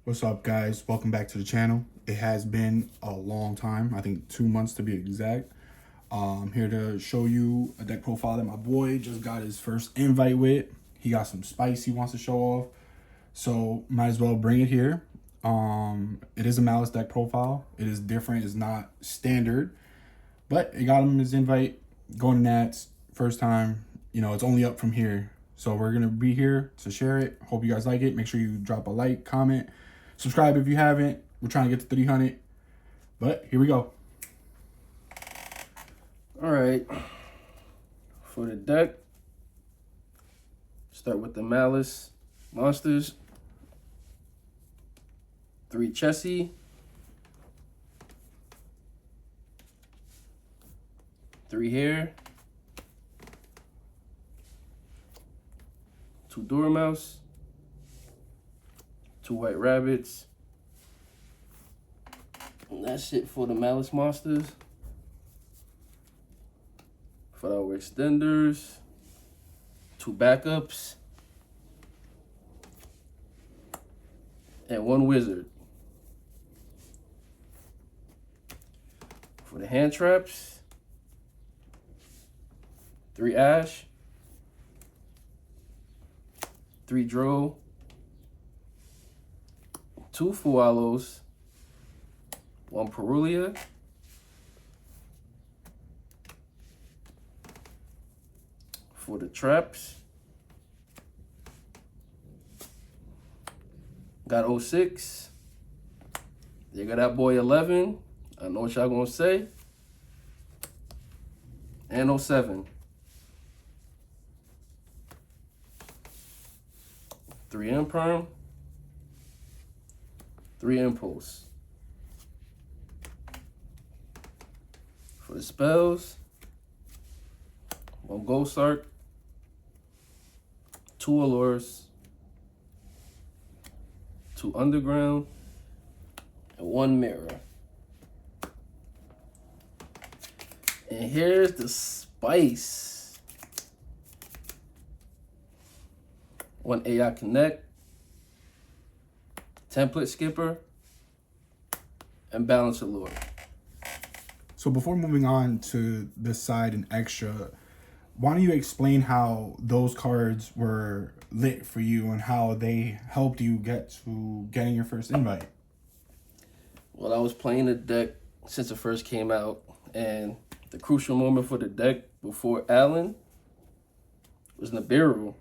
What's up, guys? Welcome back to the channel. It has been a long time, I think 2 months to be exact. I'm here to show you a deck profile that my boy just got his first invite with. He got some spice he wants to show off, so might as well bring it here. It is a Maliss deck profile. It is different. It's not standard, but it got him his invite. Going to Nats first time. It's only up from here. So we're gonna be here to share it. Hope you guys like it. Make sure you drop a like, comment, subscribe if you haven't. We're trying to get to 300. But here we go. All right, for the deck, start with the Maliss monsters. 3 Chessie, 3 Hare, 2 Dormouse, 2 White Rabbits. And that's it for the Maliss monsters. For our extenders, 2 backups, and 1 wizard. For the hand traps, 3 Ash, 3 Drow, 2 Fualos, 1 Perulia, for the traps, got 06. You got that boy 11. I know what y'all gonna say. And 07. 3 Imperm. 3 Impulse. For the spells, 1 Ghost Arc, 2 Allures, 2 Underground, and 1 Mirror. And here's the spice. 1 AI Connect, Template Skipper, and Balance Allure. So before moving on to this side and extra, why don't you explain how those cards were lit for you and how they helped you get to getting your first invite? Well, I was playing the deck since it first came out, and the crucial moment for the deck before Allen was Nibiru.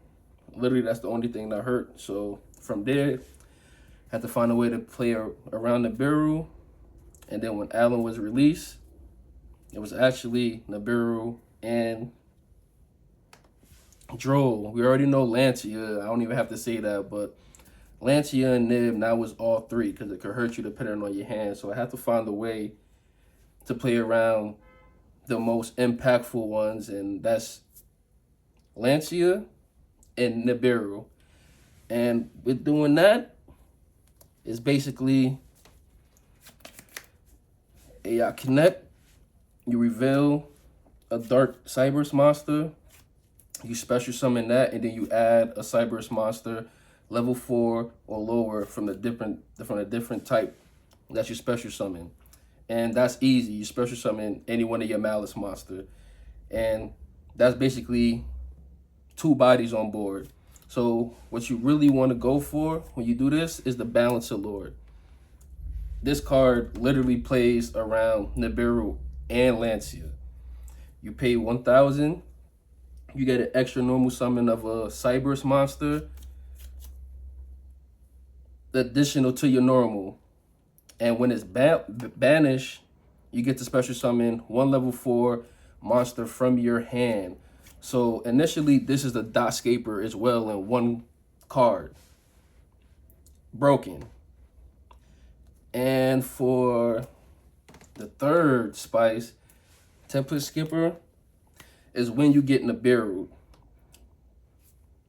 Literally, that's the only thing that hurt. So from there, I had to find a way to play around Nibiru. And then when Allen was released, it was actually Nibiru and Droll. We already know Lancia. I don't even have to say that, but Lancia and Nib now was all 3 because it could hurt you depending on your hand. So I had to find a way to play around the most impactful ones, and that's Lancia and Nibiru. And with doing that, it's basically AI Connect. You reveal a Dark Cyberus monster. You special summon that, and then you add a Cyberus monster level 4 or lower from a different type that you special summon. And that's easy. You special summon any one of your Maliss monster. And that's basically 2 bodies on board. So what you really want to go for when you do this is the Balance Allure. This card literally plays around Nibiru and Lancia. You pay 1,000. You get an extra normal summon of a Cyberus monster, additional to your normal. And when it's banished, you get to special summon 1 level 4 monster from your hand. So initially, this is the Dotscaper as well in 1 card. Broken. And for the third spice, Template Skipper, is when you get Nibiru.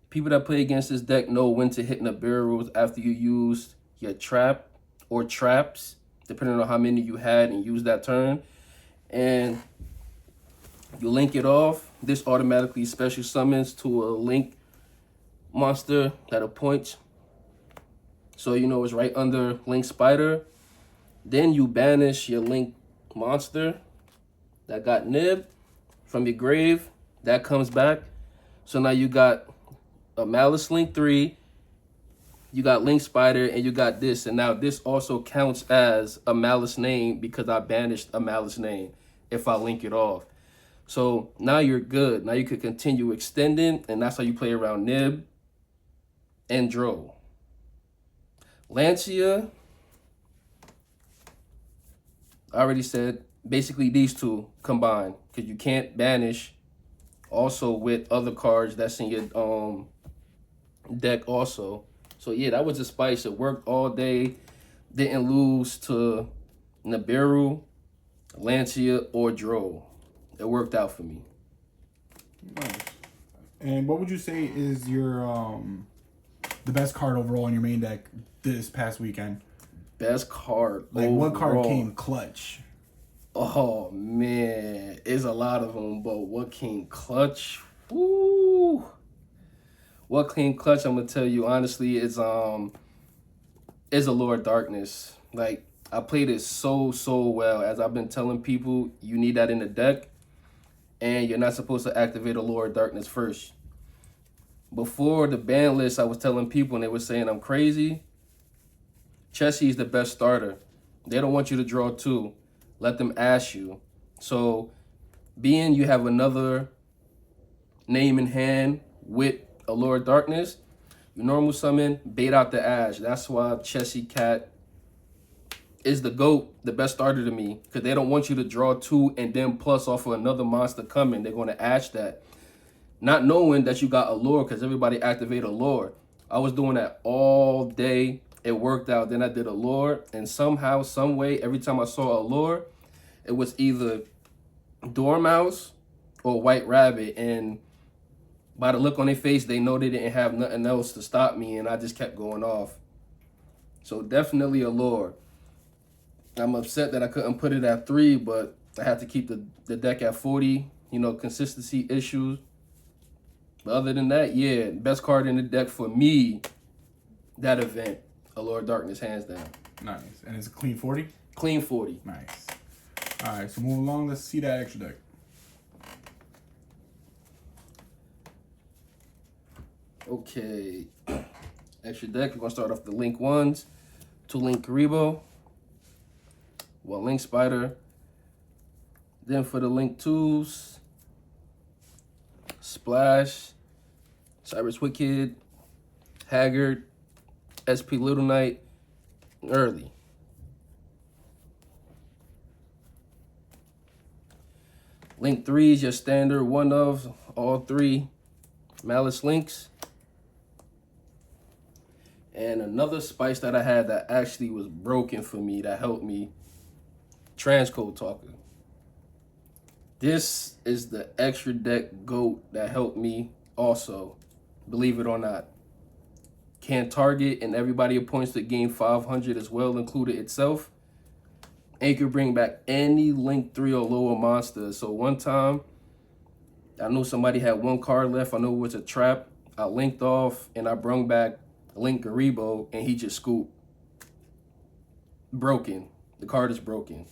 People that play against this deck know when to hit Nibiru after you use your trap or traps, depending on how many you had and use that turn. And you link it off. This automatically special summons to a link monster that appoints So, you know, it's right under Link Spider. Then you banish your Link monster that got Nib from your grave. That comes back. So now you got a Malice Link 3, you got Link Spider, and you got this. And now this also counts as a Malice name because I banished a Malice name if I link it off. So now you're good. Now you could continue extending, and that's how you play around Nib and Dro. Lancia, I already said, basically these two combined because you can't banish also with other cards that's in your deck also. So yeah, that was a spice. It worked all day. Didn't lose to Nibiru, Lancia, or Dro. It worked out for me. Nice. And what would you say is your the best card overall in your main deck this past weekend? Best card. Like overall. what card came clutch? Oh man, it's a lot of them, but what came clutch? Woo! What came clutch? I'm gonna tell you honestly, is a Lord Darkness. Like I played it so well. As I've been telling people, you need that in the deck, and you're not supposed to activate a Lord Darkness first. Before the ban list, I was telling people, and they were saying I'm crazy. Chessie's the best starter. They don't want you to draw two. Let them ash you. So, being you have another name in hand with a Lord Darkness, you normal summon, bait out the ash. That's why Chessie Cat is the GOAT, the best starter to me. Because they don't want you to draw two and then plus off of another monster coming. They're going to ash that. Not knowing that you got a lure because everybody activate a lure. I was doing that all day. It worked out. Then I did a lure. And somehow, some way, every time I saw a lure, it was either Dormouse or White Rabbit. And by the look on their face, they know they didn't have nothing else to stop me. And I just kept going off. So definitely a lure. I'm upset that I couldn't put it at 3, but I had to keep the deck at 40. You know, consistency issues. But other than that, yeah, best card in the deck for me, that event, a Lord Darkness, hands down. Nice. And it's a clean 40? Clean 40. Nice. All right, so move along. Let's see that extra deck. Okay. Extra deck, we're going to start off the Link 1s. 2 Link Karibo. 1 Link Spider. Then for the Link 2s, Splash, Cyrus Wicked, Haggard, SP Little Knight, Early. Link 3 is your standard one of all 3 Malice Links. And another spice that I had that actually was broken for me, that helped me, Transcode Talker. This is the extra deck GOAT that helped me also, believe it or not. Can target and everybody appoints to gain 500 as well, included itself. And you can bring back any Link 3 or lower monster. So one time, I knew somebody had 1 card left. I knew it was a trap. I linked off and I brung back Link Karibo and he just scooped. Broken. The card is broken.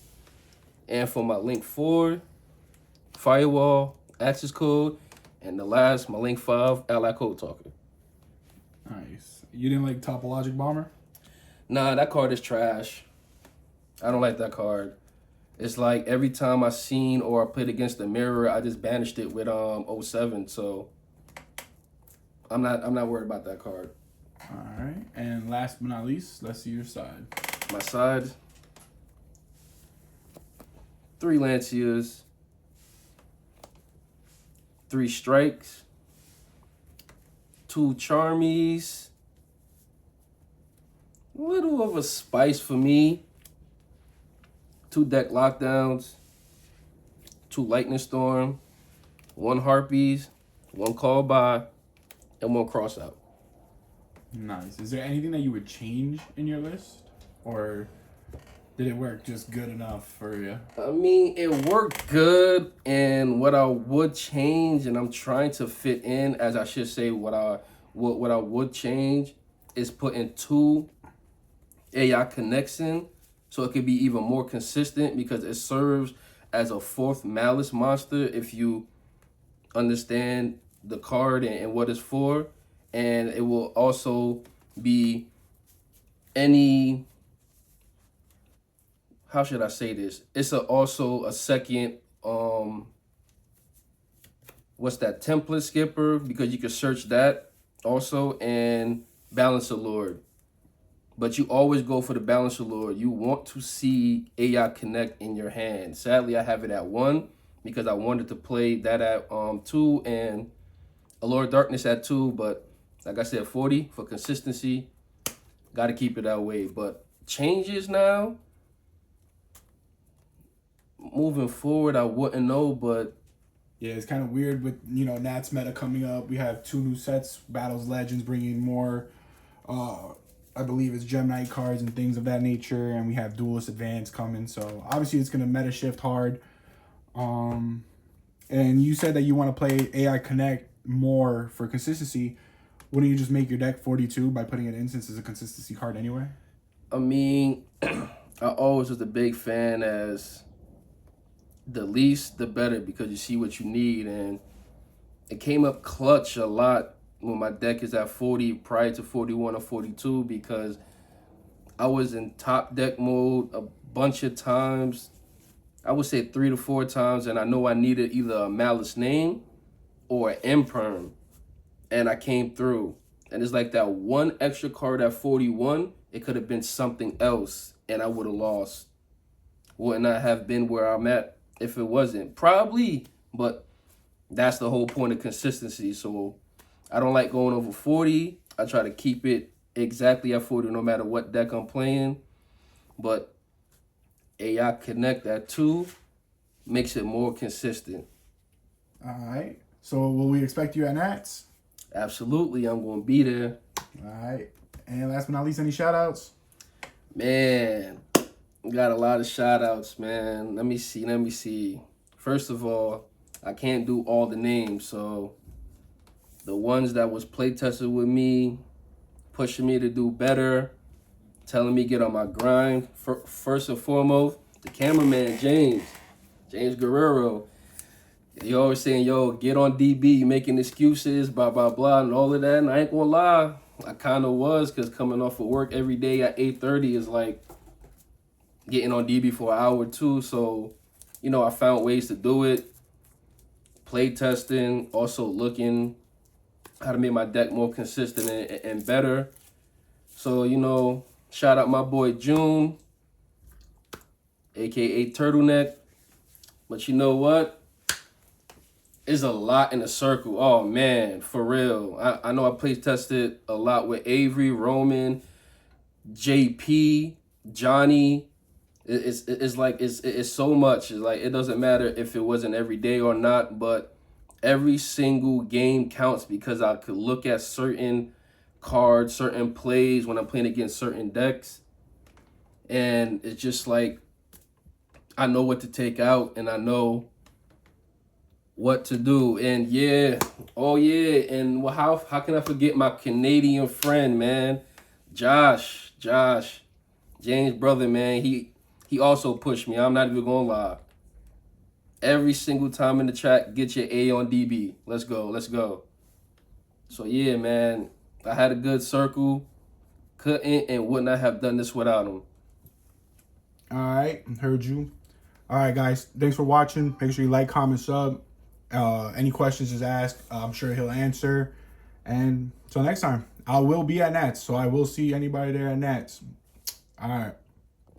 And for my Link 4, Firewall, Access Code, and the last, my Link 5, Ally Code Talker. Nice. You didn't like Topologic Bomber? Nah, that card is trash. I don't like that card. It's like every time I seen or I played against the mirror, I just banished it with 07. So I'm not worried about that card. All right. And last but not least, let's see your side. My side, 3 Lancias, 3 Strikes, 2 Charmies, little of a spice for me, 2 Deck Lockdowns, 2 Lightning Storm, 1 Harpies, 1 Call By, and 1 Crossout. Nice. Is there anything that you would change in your list? Or did it work just good enough for you? I mean, it worked good, and what I would change, and I'm trying to fit in, as I should say, what I would change is putting 2 AI connects in, so it could be even more consistent because it serves as a fourth Malice monster if you understand the card and what it's for. And it will also be any, how should I say this? It's also a second, what's that, template skipper, because you can search that also, and Balance Lord. But you always go for the Balance Lord. You want to see AI Connect in your hand. Sadly, I have it at 1 because I wanted to play that at 2 and Allure Darkness at 2, but like I said, 40 for consistency. Got to keep it that way. But changes now, moving forward, I wouldn't know, but Yeah, it's kind of weird with, Nats meta coming up. We have 2 new sets, Battles Legends bringing more, I believe it's Gem Knight cards and things of that nature, and we have Duelist Advance coming. So obviously it's going to meta shift hard. And you said that you want to play AI Connect more for consistency. Wouldn't you just make your deck 42 by putting it in since it's a consistency card anyway? I mean, I always was a big fan as the least the better because you see what you need, and it came up clutch a lot when my deck is at 40 prior to 41 or 42 because I was in top deck mode a bunch of times. I would say 3 to 4 times, and I know I needed either a Malice name or an Imperm, and I came through. And it's like that one extra card at 41, it could have been something else, and I would have lost. Would not have been where I'm at if it wasn't. Probably, but that's the whole point of consistency. So I don't like going over 40. I try to keep it exactly at 40 no matter what deck I'm playing. But AI Connect at 2 makes it more consistent. All right. So will we expect you at Nats? Absolutely, I'm going to be there. All right. And last but not least, any shout outs? Man, got a lot of shout outs, man. Let me see. First of all, I can't do all the names, so the ones that was play tested with me, pushing me to do better, telling me get on my grind. First and foremost, the cameraman, James Guerrero. He always saying, yo, get on DB, you making excuses, blah, blah, blah, and all of that. And I ain't gonna lie, I kind of was, because coming off of work every day at 8:30 is like getting on DB for an hour or two. So, I found ways to do it. Play testing, also looking how to make my deck more consistent and better. So, shout out my boy June, aka Turtleneck. But you know what? There's a lot in the circle. Oh man, for real. I know I play tested a lot with Avery, Roman, JP, Johnny. It's like it's so much. It's like it doesn't matter if it wasn't every day or not, but every single game counts because I could look at certain cards, certain plays when I'm playing against certain decks, and it's just like I know what to take out and I know what to do. And yeah, oh yeah, and how can I forget my Canadian friend, man, Josh, James' brother, man. He also pushed me. I'm not even gonna lie. Every single time in the chat, get your A on DB. Let's go. So yeah, man, I had a good circle. Couldn't and would not have done this without him. All right. Heard you. All right, guys. Thanks for watching. Make sure you like, comment, sub. Any questions, just ask. I'm sure he'll answer. And until next time, I will be at Nats. So I will see anybody there at Nats. All right.